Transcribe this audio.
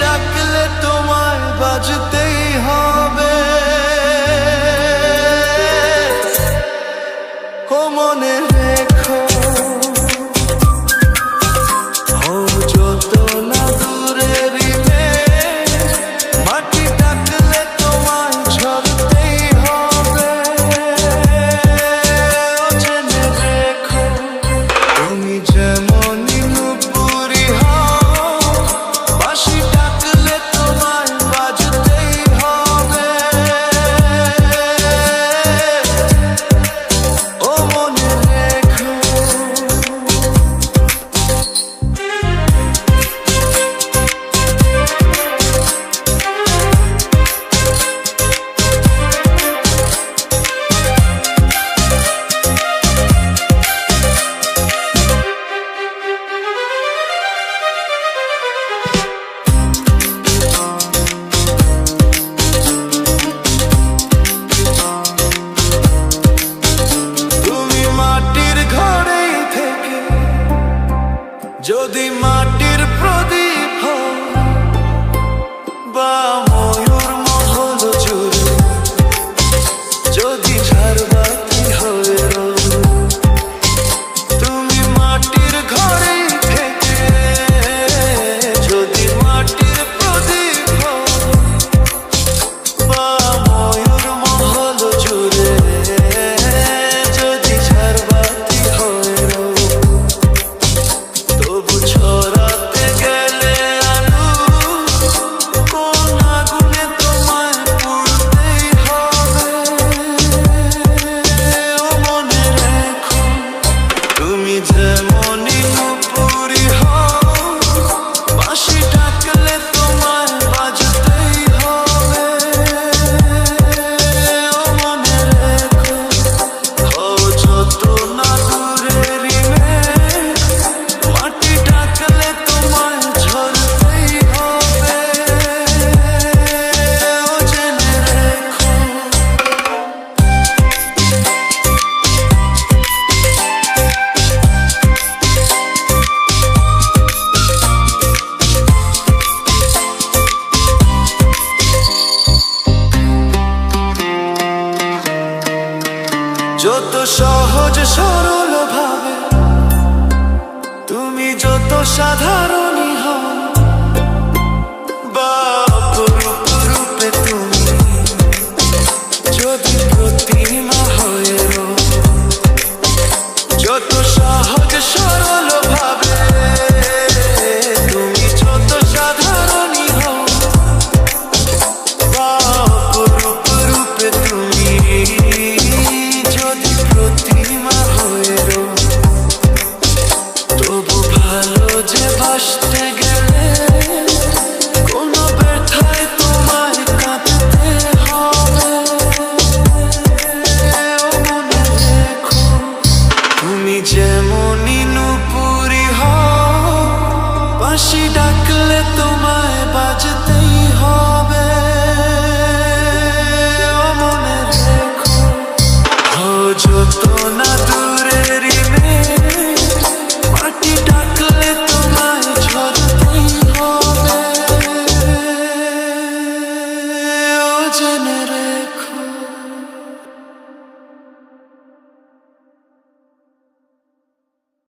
ডাকলে তোমায় বাজতেই হবে। ও মনে রেখো, ও যত না দূরেরই মেঘ, মাটি ডাকলে তোমায় ঝরতেই হবে। ও জেনে রেখো, তুমি যেমনই নুপুরি হও, বাঁশি ডাকলে তোমায় বাজতেই হবে। ও মনে রেখো। তুমি মাটির ঘরেই থেকে যদি মাটির প্রদীপ হও, বা ময়ূর মহল জুড়ে যদি ঝাড়বাতি হয়ে রও, তুমি মাটির ঘরেই থেকে যদি মাটির প্রদীপ হও, বা ময়ূর মহল জুড়ে যদি ঝাড়বাতি হয়ে রও, তবু ছড়াতে গেলে আলো কোন আগুনে তোমায় পুড়তেই হবে। ও মনে রেখো, তুমি যেমনই নুপুরি হও, বাঁশি ডাকলে তোমায় বাজতেই হবে। ও মনে রেখো, হও যত না দূরেরই মেঘ, মাটি ডাকলে তোমায় ঝরতেই হবে। ও জেনে রেখো। যত সহজ সরল ভাবে তুমি যত সাধারণই হও, বা অপরূপ রূপে তুমি যদি প্রতিমা হয়ে রও, যত সহজ সরল ভাবে তুমি যত সাধারণই হও, বা অপরূপ রূপে তুমি যদি প্রতিমা হয়ে রও, তবু ভালো যে বাসতে গেলে কোনো ব্যথায় তোমায় কাঁদতে হবে। ও মনে রেখো, তুমি যেমনই নুপুরি হও, বাঁশি ডাকলে তো